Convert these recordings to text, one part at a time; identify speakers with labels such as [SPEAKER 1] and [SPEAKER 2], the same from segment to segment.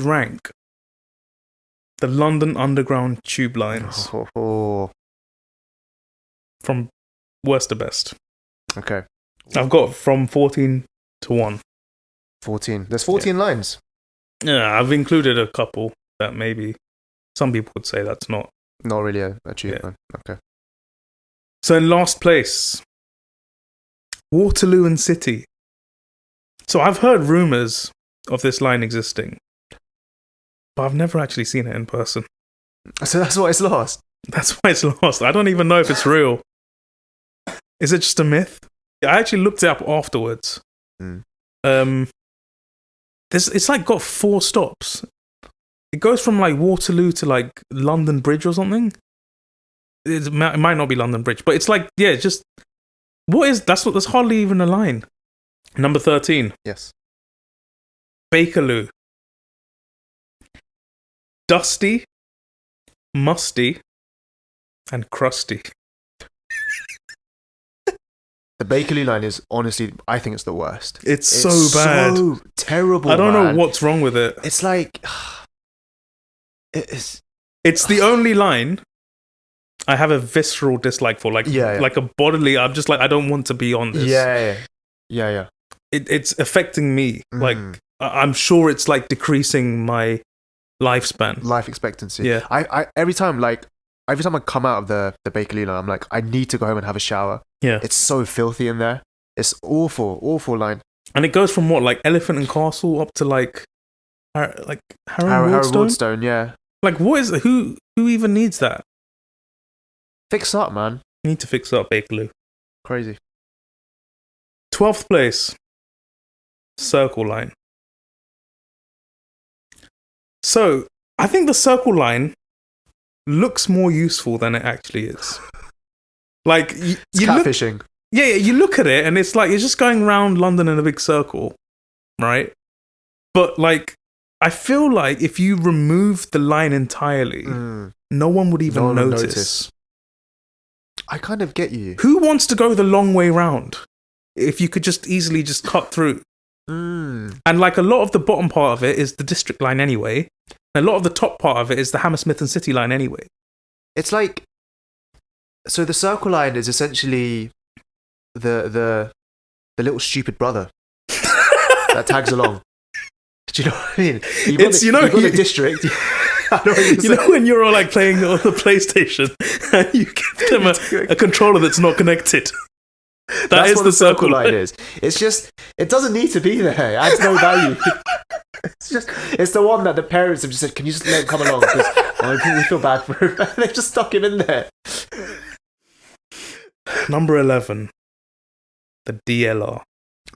[SPEAKER 1] rank the London Underground tube lines from worst to best.
[SPEAKER 2] Okay.
[SPEAKER 1] I've got from 14 to 1.
[SPEAKER 2] 14. There's 14 lines.
[SPEAKER 1] Yeah, I've included a couple that maybe some people would say that's not
[SPEAKER 2] really a tube line. Okay.
[SPEAKER 1] So in last place, Waterloo and City. So I've heard rumours of this line existing, but I've never actually seen it in person.
[SPEAKER 2] So that's why it's lost?
[SPEAKER 1] That's why it's lost. I don't even know if it's real. Is it just a myth? I actually looked it up afterwards. It's like got 4 stops. It goes from like Waterloo to like London Bridge or something. It might not be London Bridge, but it's like, yeah, just that's hardly even a line. Number 13.
[SPEAKER 2] Yes.
[SPEAKER 1] Bakerloo. Dusty, musty, and crusty.
[SPEAKER 2] The Bakerloo line is honestly, I think it's the worst.
[SPEAKER 1] It's so bad.
[SPEAKER 2] So terrible.
[SPEAKER 1] I don't know what's wrong with it.
[SPEAKER 2] It's like it's
[SPEAKER 1] the only line I have a visceral dislike for, like like a bodily. I'm just like, I don't want to be on this.
[SPEAKER 2] Yeah.
[SPEAKER 1] It's affecting me. Like I'm sure it's like decreasing my lifespan,
[SPEAKER 2] life expectancy.
[SPEAKER 1] Yeah.
[SPEAKER 2] I every time I come out of the Bakerloo line, I'm like, I need to go home and have a shower.
[SPEAKER 1] Yeah.
[SPEAKER 2] It's so filthy in there. It's awful line.
[SPEAKER 1] And it goes from what, like Elephant and Castle up to like Harrow
[SPEAKER 2] Wardstone, yeah.
[SPEAKER 1] Like, what is who even needs that?
[SPEAKER 2] Fix up, man.
[SPEAKER 1] You need to fix up Bakerloo.
[SPEAKER 2] Crazy.
[SPEAKER 1] 12th place, Circle Line. So I think the Circle Line looks more useful than it actually is. Like
[SPEAKER 2] it's catfishing.
[SPEAKER 1] You look at it and it's like you're just going around London in a big circle, right? But like, I feel like if you remove the line entirely, no one would even notice.
[SPEAKER 2] I kind of get you.
[SPEAKER 1] Who wants to go the long way round if you could just easily just cut through? And like a lot of the bottom part of it is the District line anyway. A lot of the top part of it is the Hammersmith and City line anyway.
[SPEAKER 2] It's like, so the Circle Line is essentially the little stupid brother that tags along. Do you know what I mean? You've got the District.
[SPEAKER 1] When you're all like playing on the PlayStation and you give them a controller that's not connected. That's
[SPEAKER 2] what the Circle Line is. It's just, it doesn't need to be there. It adds no value. It's the one that the parents have just said, can you just let him come along? Because we feel bad for him. They've just stuck him in there.
[SPEAKER 1] Number 11. The DLR.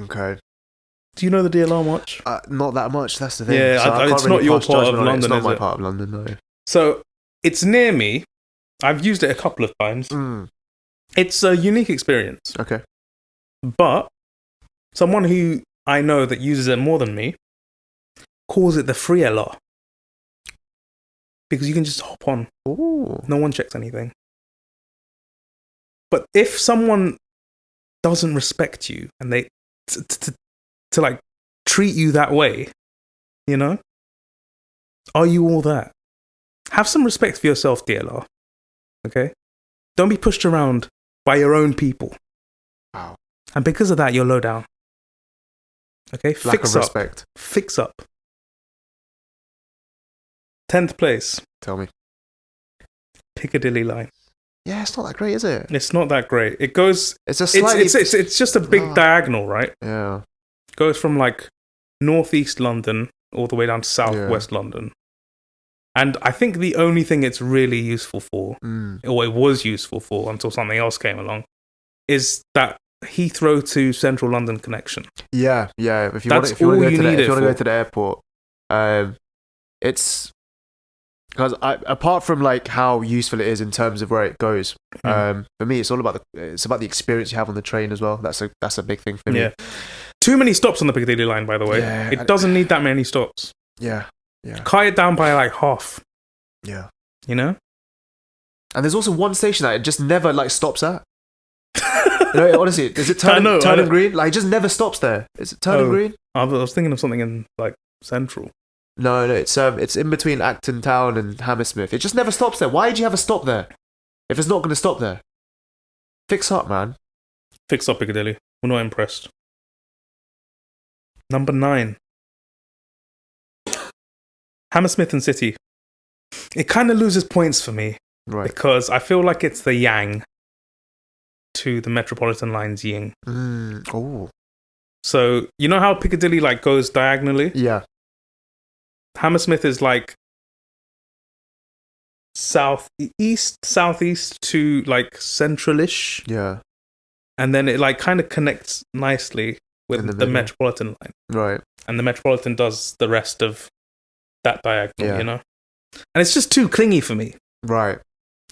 [SPEAKER 2] Okay.
[SPEAKER 1] Do you know the DLR much?
[SPEAKER 2] Not that much, that's the thing.
[SPEAKER 1] Yeah,
[SPEAKER 2] so
[SPEAKER 1] it's not your part of London,
[SPEAKER 2] It's not
[SPEAKER 1] is
[SPEAKER 2] my
[SPEAKER 1] it?
[SPEAKER 2] part of London, no.
[SPEAKER 1] So, it's near me. I've used it a couple of times. It's a unique experience.
[SPEAKER 2] Okay.
[SPEAKER 1] But someone who I know that uses it more than me calls it the free LR. Because you can just hop on.
[SPEAKER 2] Ooh.
[SPEAKER 1] No one checks anything. But if someone doesn't respect you and they to like treat you that way, you know, are you all that? Have some respect for yourself, DLR. Okay? Don't be pushed around by your own people.
[SPEAKER 2] Wow.
[SPEAKER 1] And because of that, you're low down. Okay?
[SPEAKER 2] Lack of respect.
[SPEAKER 1] Fix up. 10th place.
[SPEAKER 2] Tell me.
[SPEAKER 1] Piccadilly line.
[SPEAKER 2] Yeah, it's not that great, is it?
[SPEAKER 1] It's not that great. It goes...
[SPEAKER 2] It's a slightly...
[SPEAKER 1] It's just a big diagonal, right?
[SPEAKER 2] Yeah.
[SPEAKER 1] Goes from like northeast London all the way down to southwest London. And I think the only thing it's really useful for, or it was useful for until something else came along, is that Heathrow to Central London connection.
[SPEAKER 2] Yeah. If you want to go to the airport, it's because apart from like how useful it is in terms of where it goes, for me it's all about the experience you have on the train as well. That's a big thing for me.
[SPEAKER 1] Yeah. Too many stops on the Piccadilly line, by the way.
[SPEAKER 2] Yeah,
[SPEAKER 1] it doesn't need that many stops.
[SPEAKER 2] Yeah.
[SPEAKER 1] Cut it down by like half.
[SPEAKER 2] Yeah.
[SPEAKER 1] You know?
[SPEAKER 2] And there's also one station that it just never like stops at. Honestly, is it Turning Green? Like, it just never stops there. Is it Turning Green?
[SPEAKER 1] I was thinking of something in like Central.
[SPEAKER 2] No, it's in between Acton Town and Hammersmith. It just never stops there. Why did you have a stop there? If it's not going to stop there, fix up, man.
[SPEAKER 1] Fix up Piccadilly. We're not impressed. Number 9. Hammersmith and City. It kind of loses points for me.
[SPEAKER 2] Right.
[SPEAKER 1] Because I feel like it's the yang to the Metropolitan Line's yin.
[SPEAKER 2] Oh.
[SPEAKER 1] So, you know how Piccadilly like goes diagonally?
[SPEAKER 2] Yeah.
[SPEAKER 1] Hammersmith is like southeast to like centralish.
[SPEAKER 2] Yeah.
[SPEAKER 1] And then it like kind of connects nicely with the Metropolitan Line.
[SPEAKER 2] Right.
[SPEAKER 1] And the Metropolitan does the rest of that diagonal, you know? And it's just too clingy for me.
[SPEAKER 2] Right.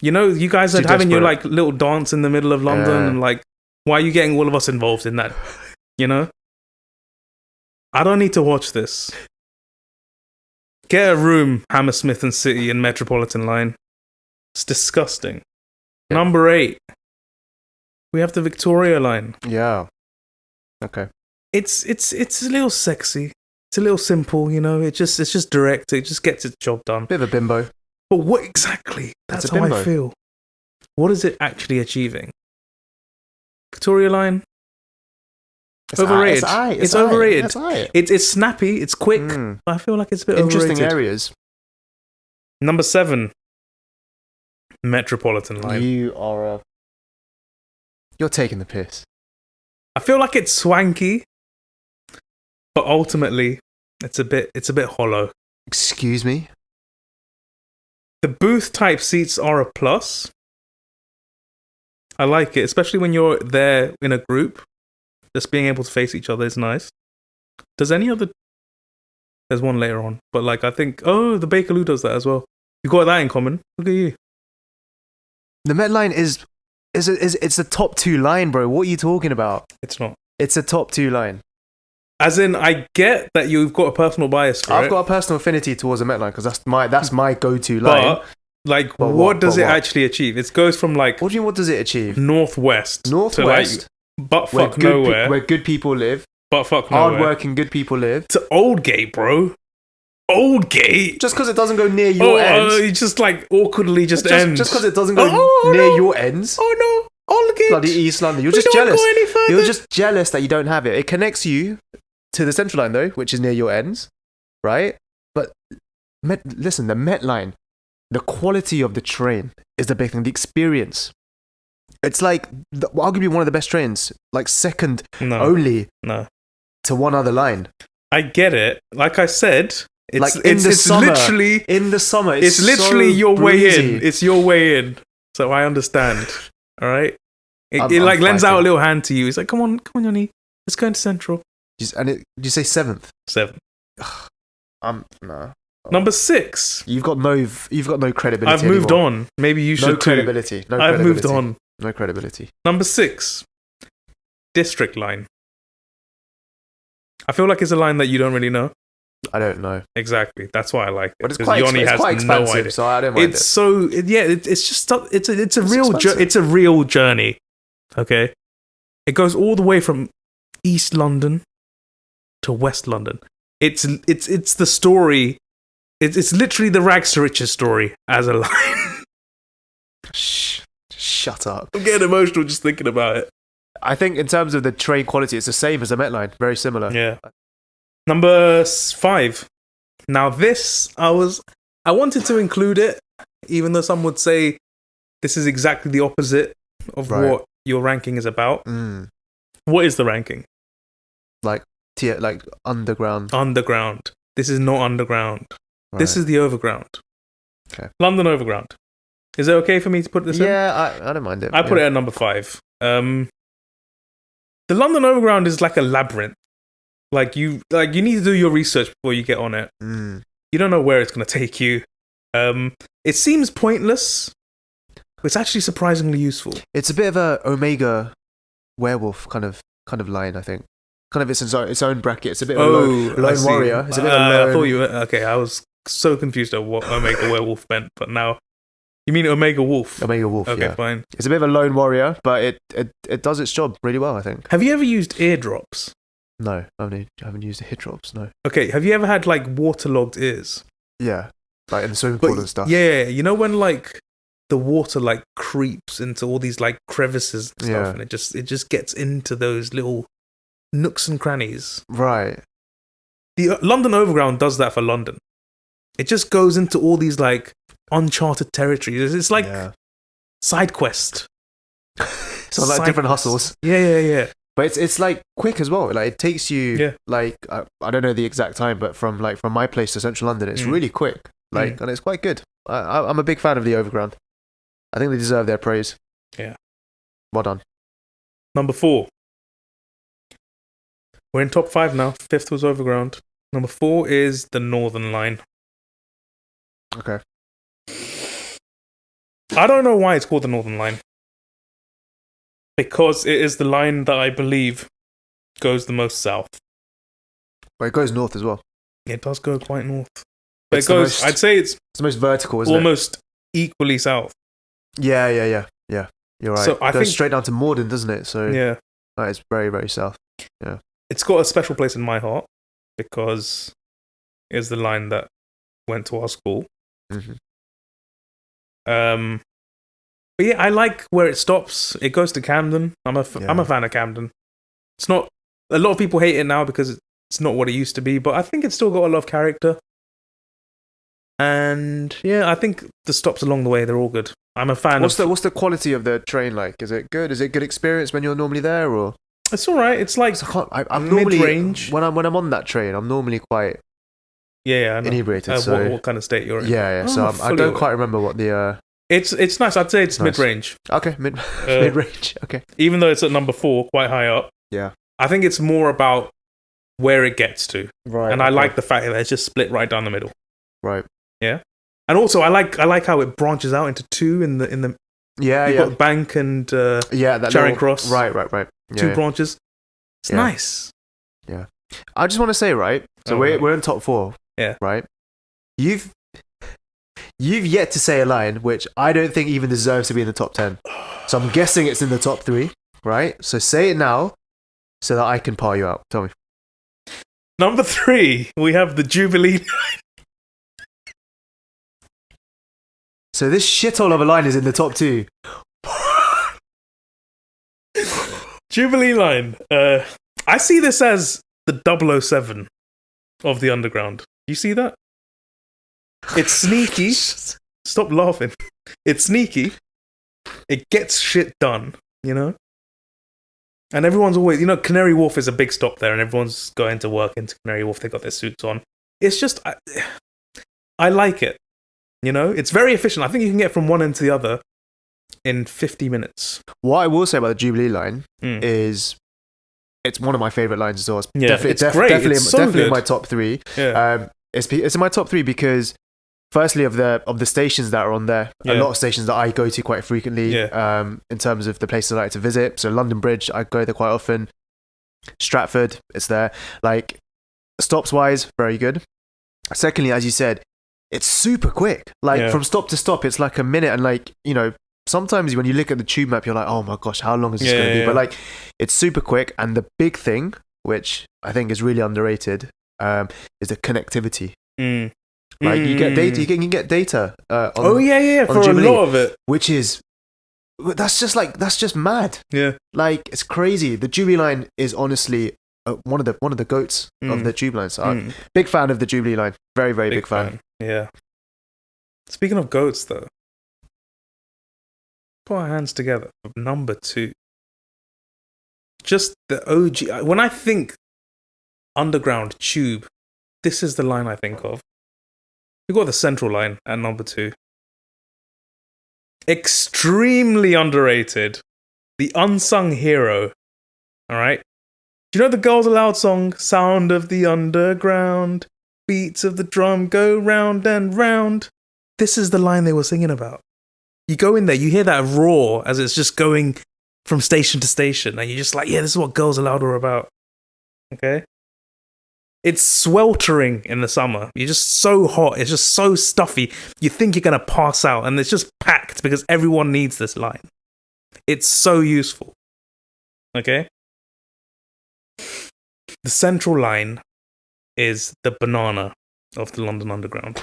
[SPEAKER 1] You know, you guys are having your like little dance in the middle of London and like, why are you getting all of us involved in that? You know? I don't need to watch this. Get a room, Hammersmith and City and Metropolitan Line. It's disgusting. Yeah. Number 8. We have the Victoria Line.
[SPEAKER 2] Yeah. Okay.
[SPEAKER 1] It's a little sexy. It's a little simple, you know. It's just direct. It just gets its job done.
[SPEAKER 2] Bit of a bimbo.
[SPEAKER 1] But what exactly? That's how I feel. What is it actually achieving? Victoria Line? Overrated. It's overrated. It's snappy. It's quick. But I feel like it's a bit
[SPEAKER 2] interesting
[SPEAKER 1] overrated.
[SPEAKER 2] areas.
[SPEAKER 1] Number 7. Metropolitan Line.
[SPEAKER 2] You're taking the piss.
[SPEAKER 1] I feel like it's swanky, but ultimately, it's a bit hollow.
[SPEAKER 2] Excuse me?
[SPEAKER 1] The booth type seats are a plus. I like it, especially when you're there in a group. Just being able to face each other is nice. Does any other... There's one later on, but like I think... Oh, the Bakerloo does that as well. You got that in common. Look at you.
[SPEAKER 2] The Met Line is it's a top 2 line, bro. What are you talking about?
[SPEAKER 1] It's not.
[SPEAKER 2] It's a top 2 line.
[SPEAKER 1] As in, I get that you've got a personal bias for it.
[SPEAKER 2] I've got a personal affinity towards the Met Line because that's my go-to line.
[SPEAKER 1] But what does it actually achieve? It goes from like...
[SPEAKER 2] What do you mean, what does it achieve?
[SPEAKER 1] Northwest. To like, but fuck
[SPEAKER 2] where
[SPEAKER 1] nowhere.
[SPEAKER 2] Where good people live.
[SPEAKER 1] But fuck nowhere.
[SPEAKER 2] Hard-working good people live.
[SPEAKER 1] To Oldgate, bro. Oldgate.
[SPEAKER 2] Just because it doesn't go near your ends.
[SPEAKER 1] It just like awkwardly ends.
[SPEAKER 2] Just because it doesn't go near your ends.
[SPEAKER 1] Oh no, Oldgate.
[SPEAKER 2] Bloody East London. You're just jealous. You're just jealous that you don't have it. It connects you to the Central Line though, which is near your ends, right? But listen, the Met Line, the quality of the train is the big thing. The experience. It's like arguably one of the best trains, like second only to one other line.
[SPEAKER 1] I get it. Like I said. It's
[SPEAKER 2] literally in the summer.
[SPEAKER 1] It's literally your way in. It's your way in. So I understand. All right. It like lends out a little hand to you. It's like, come on, Yanni. Let's go into Central.
[SPEAKER 2] Did you say 7th?
[SPEAKER 1] 7th.
[SPEAKER 2] No.
[SPEAKER 1] Number 6.
[SPEAKER 2] You've got no credibility.
[SPEAKER 1] I've moved on. Maybe you should too.
[SPEAKER 2] Credibility. No
[SPEAKER 1] I've
[SPEAKER 2] credibility.
[SPEAKER 1] moved on.
[SPEAKER 2] No credibility.
[SPEAKER 1] Number 6. District Line. I feel like it's a line that you don't really know.
[SPEAKER 2] I don't know.
[SPEAKER 1] Exactly. That's why I like it.
[SPEAKER 2] But it's quite expensive, so I don't mind it.
[SPEAKER 1] It's a real journey. Okay? It goes all the way from East London to West London. It's the story. It's literally the rags to riches story as a line.
[SPEAKER 2] Shut up.
[SPEAKER 1] I'm getting emotional just thinking about it.
[SPEAKER 2] I think in terms of the train quality, it's the same as the Met Line. Very similar.
[SPEAKER 1] Yeah. Number 5. Now this, I wanted to include it, even though some would say this is exactly the opposite of what your ranking is about. What is the ranking? Like
[SPEAKER 2] underground.
[SPEAKER 1] Underground. This is not underground. Right. This is the overground.
[SPEAKER 2] Okay.
[SPEAKER 1] London Overground. Is it okay for me to put this in?
[SPEAKER 2] Yeah, I don't mind it.
[SPEAKER 1] I put it at number 5. The London Overground is like a labyrinth. Like you need to do your research before you get on it. You don't know where it's going to take you. It seems pointless, but it's actually surprisingly useful.
[SPEAKER 2] It's a bit of a Omega werewolf kind of line, I think. Kind of its own bracket. It's a bit of a lone warrior. It's a bit of a lone...
[SPEAKER 1] I thought you were... Okay, I was so confused at what Omega werewolf meant, but now... You mean Omega Wolf?
[SPEAKER 2] Omega Wolf,
[SPEAKER 1] okay, fine.
[SPEAKER 2] It's a bit of a lone warrior, but it does its job really well, I think.
[SPEAKER 1] Have you ever used eardrops?
[SPEAKER 2] No, I haven't used the hit drops. No.
[SPEAKER 1] Okay, have you ever had like waterlogged ears?
[SPEAKER 2] Yeah, like in the swimming pool
[SPEAKER 1] But
[SPEAKER 2] and stuff.
[SPEAKER 1] yeah, you know when like the water like creeps into all these like crevices and stuff,
[SPEAKER 2] Yeah.
[SPEAKER 1] and it just gets into those little nooks and crannies.
[SPEAKER 2] Right.
[SPEAKER 1] The London Overground does that for London. It just goes into all these like uncharted territories. It's like side quest.
[SPEAKER 2] So like different hustles.
[SPEAKER 1] Yeah.
[SPEAKER 2] But it's like quick as well. Like it takes you like I don't know the exact time, but from my place to central London, it's really quick. Like and it's quite good. I'm a big fan of the Overground. I think they deserve their praise.
[SPEAKER 1] Yeah.
[SPEAKER 2] Well done.
[SPEAKER 1] Number 4. We're in top 5 now. 5th was Overground. Number 4 is the Northern Line.
[SPEAKER 2] Okay.
[SPEAKER 1] I don't know why it's called the Northern Line. Because it is the line that I believe goes the most south.
[SPEAKER 2] But it goes north as well.
[SPEAKER 1] It does go quite north. But
[SPEAKER 2] It's
[SPEAKER 1] it goes, I'd say it's
[SPEAKER 2] the most vertical, isn't
[SPEAKER 1] almost equally south.
[SPEAKER 2] Yeah. You're right.
[SPEAKER 1] So I
[SPEAKER 2] it goes
[SPEAKER 1] think
[SPEAKER 2] straight down to Morden, doesn't it? So
[SPEAKER 1] yeah,
[SPEAKER 2] that is very, very south. Yeah.
[SPEAKER 1] it's got a special place in my heart because it's the line that went to our school.
[SPEAKER 2] Mm-hmm.
[SPEAKER 1] But yeah, I like where it stops. It goes to Camden. I'm a fan of Camden. It's not a lot of people hate it now because it's not what it used to be, but I think it's still got a lot of character. And yeah, I think the stops along the way, they're all good. I'm a fan
[SPEAKER 2] What's the quality of the train like? Is it good? Is it good experience when you're normally there, or
[SPEAKER 1] it's all right. It's like
[SPEAKER 2] I'm normally
[SPEAKER 1] mid-range.
[SPEAKER 2] when I'm on that train. I'm normally quite
[SPEAKER 1] I know.
[SPEAKER 2] inebriated. So
[SPEAKER 1] what kind of state you're in?
[SPEAKER 2] yeah. So I don't quite remember what the.
[SPEAKER 1] It's nice. I'd say it's
[SPEAKER 2] nice.
[SPEAKER 1] mid-range.
[SPEAKER 2] Okay, mid-range. Okay.
[SPEAKER 1] Even though it's at number 4, quite high up.
[SPEAKER 2] Yeah.
[SPEAKER 1] I think it's more about where it gets to.
[SPEAKER 2] Right.
[SPEAKER 1] And I like the fact that it's just split right down the middle.
[SPEAKER 2] Right.
[SPEAKER 1] Yeah. And also, I like how it branches out into 2 in the. You've got Bank and
[SPEAKER 2] that
[SPEAKER 1] Charing Cross.
[SPEAKER 2] Right. Yeah,
[SPEAKER 1] 2 branches. It's nice.
[SPEAKER 2] Yeah. I just want to say, right. So we're in top 4.
[SPEAKER 1] Yeah.
[SPEAKER 2] Right. You've yet to say a line which I don't think even deserves to be in the top 10. So I'm guessing it's in the top 3. Right. So say it now, so that I can par you out. Tell me.
[SPEAKER 1] Number 3, we have the Jubilee.
[SPEAKER 2] So this shithole of a line is in the top 2.
[SPEAKER 1] Jubilee line. I see this as the 007 of the Underground. You see that? It's sneaky. Stop laughing. It's sneaky. It gets shit done, you know? And everyone's always, Canary Wharf is a big stop there, and everyone's going to work into Canary Wharf. They've got their suits on. It's just, I like it. It's very efficient. I think you can get from one end to the other in 50 minutes.
[SPEAKER 2] What I will say about the Jubilee line is it's one of my favourite lines as well.
[SPEAKER 1] It's great.
[SPEAKER 2] Definitely in my top 3.
[SPEAKER 1] Yeah.
[SPEAKER 2] It's in my top 3 because firstly of the stations that are on there, a lot of stations that I go to quite frequently in terms of the places I like to visit. So London Bridge, I go there quite often. Stratford, it's there. Like stops wise, very good. Secondly, as you said, it's super quick. Like from stop to stop, it's like a minute. And sometimes when you look at the tube map, you're like, oh my gosh, how long is this going to be? But like, it's super quick. And the big thing, which I think is really underrated, is the connectivity. Like you get data, you can get data.
[SPEAKER 1] For Jubilee, a lot of it,
[SPEAKER 2] which is that's just mad.
[SPEAKER 1] Yeah,
[SPEAKER 2] like it's crazy. The Jubilee line is honestly one of the goats of the Tube line. So I'm big fan of the Jubilee line. Very, very big fan.
[SPEAKER 1] Yeah. Speaking of goats, though, put our hands together for number 2. Just the OG. When I think Underground Tube, this is the line I think of. We've got the Central line at number 2. Extremely underrated. The unsung hero. All right? Do you know the Girls Aloud song? Sound of the Underground. Beats of the drum go round and round. This is the line they were singing about. You go in there, you hear that roar as it's just going from station to station, and you're just like, yeah, this is what Girls Aloud are about. Okay? It's sweltering in the summer. You're just so hot. It's just so stuffy. You think you're going to pass out, and it's just packed because everyone needs this line. It's so useful. Okay? The Central Line is the banana of the London Underground.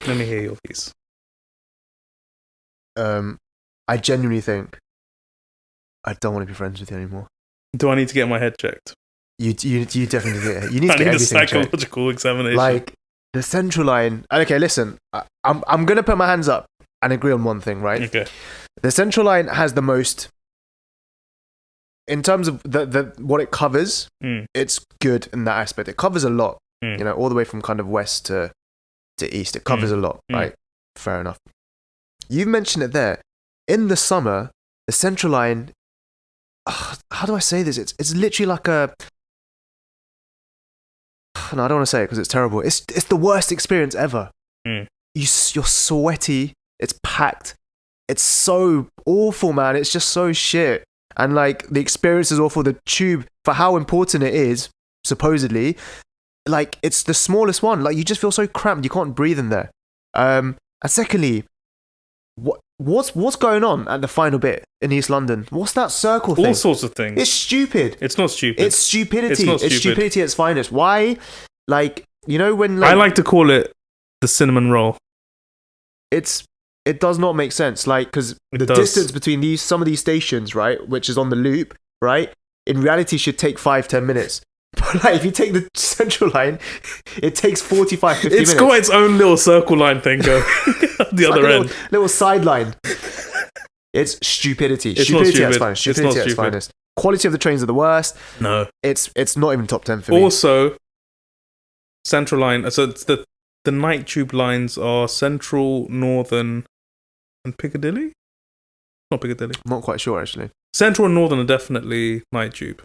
[SPEAKER 1] Let me hear your piece.
[SPEAKER 2] I genuinely think I don't want to be friends with you anymore.
[SPEAKER 1] Do I need to get my head checked?
[SPEAKER 2] You definitely get it. You need to
[SPEAKER 1] I
[SPEAKER 2] get
[SPEAKER 1] need a
[SPEAKER 2] everything checked.
[SPEAKER 1] psychological examination.
[SPEAKER 2] Like the Central Line. Okay, listen. I'm gonna put my hands up and agree on one thing, right?
[SPEAKER 1] Okay.
[SPEAKER 2] The Central Line has the most, in terms of the what it covers. It's good in that aspect. It covers a lot. You know, all the way from kind of west to east. It covers a lot, right? Fair enough. You've mentioned it there. In the summer, the Central Line. How do I say this? It's literally like a. No, I don't want to say it because it's terrible. It's the worst experience ever. You're sweaty. It's packed. It's so awful, man. It's just so shit. And like the experience is awful. The tube, for how important it is, supposedly, like it's the smallest one. Like you just feel so cramped. You can't breathe in there. And secondly, what's going on at the final bit in East London? What's that circle thing?
[SPEAKER 1] All sorts of things.
[SPEAKER 2] It's stupid.
[SPEAKER 1] It's not stupid.
[SPEAKER 2] It's stupidity.
[SPEAKER 1] It's not stupid.
[SPEAKER 2] It's stupidity at its finest. Why? Like, you know when like,
[SPEAKER 1] I like to call it the cinnamon roll.
[SPEAKER 2] It does not make sense. Like, because the distance between some of these stations, right, which is on the loop, right, in reality should take 5-10 minutes. But like, if you take the Central Line, it takes 45-50 minutes.
[SPEAKER 1] It's got its own little circle line thing going at the other end.
[SPEAKER 2] Little sideline. It's stupidity.
[SPEAKER 1] It's
[SPEAKER 2] stupidity
[SPEAKER 1] not
[SPEAKER 2] at its
[SPEAKER 1] stupid.
[SPEAKER 2] finest. Stupidity at its finest. Quality of the trains are the worst.
[SPEAKER 1] No.
[SPEAKER 2] It's not even top 10 for me.
[SPEAKER 1] Also, Central Line, so it's the night tube lines are Central, Northern, and Piccadilly? Not Piccadilly.
[SPEAKER 2] I'm not quite sure, actually.
[SPEAKER 1] Central and Northern are definitely night tube.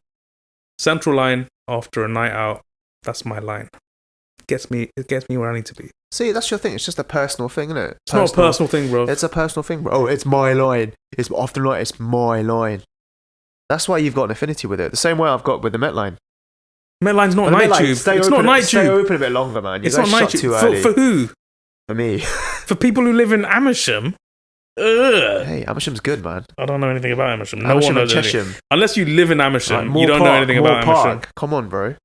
[SPEAKER 1] Central Line, after a night out, that's my line. It gets me where I need to be.
[SPEAKER 2] See, that's your thing. It's just a personal thing, isn't it?
[SPEAKER 1] It's not a personal thing, bro.
[SPEAKER 2] It's a personal thing, bro. Oh, it's my line. It's after night. It's my line. That's why you've got an affinity with it. The same way I've got with the Met Line.
[SPEAKER 1] Met Line's not night tube. It's not night tube.
[SPEAKER 2] Stay open a bit longer, man.
[SPEAKER 1] It's not night tube. For who?
[SPEAKER 2] For me.
[SPEAKER 1] For people who live in Amersham. Ugh.
[SPEAKER 2] Hey, Amersham's good, man.
[SPEAKER 1] I don't know anything about Amersham. No one knows
[SPEAKER 2] Chesham.
[SPEAKER 1] anything. Unless you live in Amersham, you don't know anything about Amersham.
[SPEAKER 2] Come on, bro.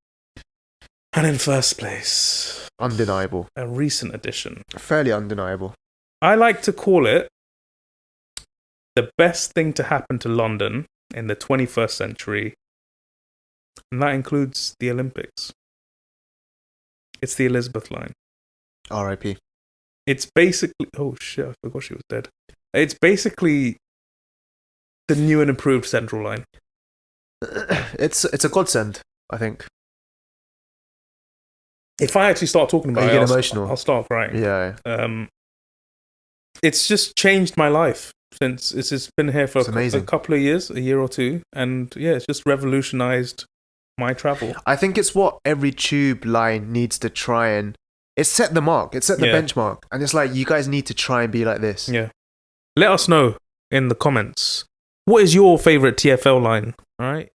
[SPEAKER 1] And in first place,
[SPEAKER 2] undeniable.
[SPEAKER 1] A recent addition.
[SPEAKER 2] Fairly undeniable.
[SPEAKER 1] I like to call it the best thing to happen to London in the 21st century. And that includes the Olympics. It's the Elizabeth Line.
[SPEAKER 2] R.I.P.
[SPEAKER 1] It's basically... Oh, shit, I forgot she was dead. It's basically the new and improved Central Line.
[SPEAKER 2] It's a godsend, I think.
[SPEAKER 1] If I actually start talking about
[SPEAKER 2] it, emotional.
[SPEAKER 1] I'll start crying.
[SPEAKER 2] Yeah.
[SPEAKER 1] It's just changed my life since it's been here for a couple of years, a year or two. And yeah, it's just revolutionized my travel.
[SPEAKER 2] I think it's what every tube line needs to try and... It set the mark. It set the benchmark. And it's like, you guys need to try and be like this.
[SPEAKER 1] Yeah. Let us know in the comments. What is your favorite TfL line? All right.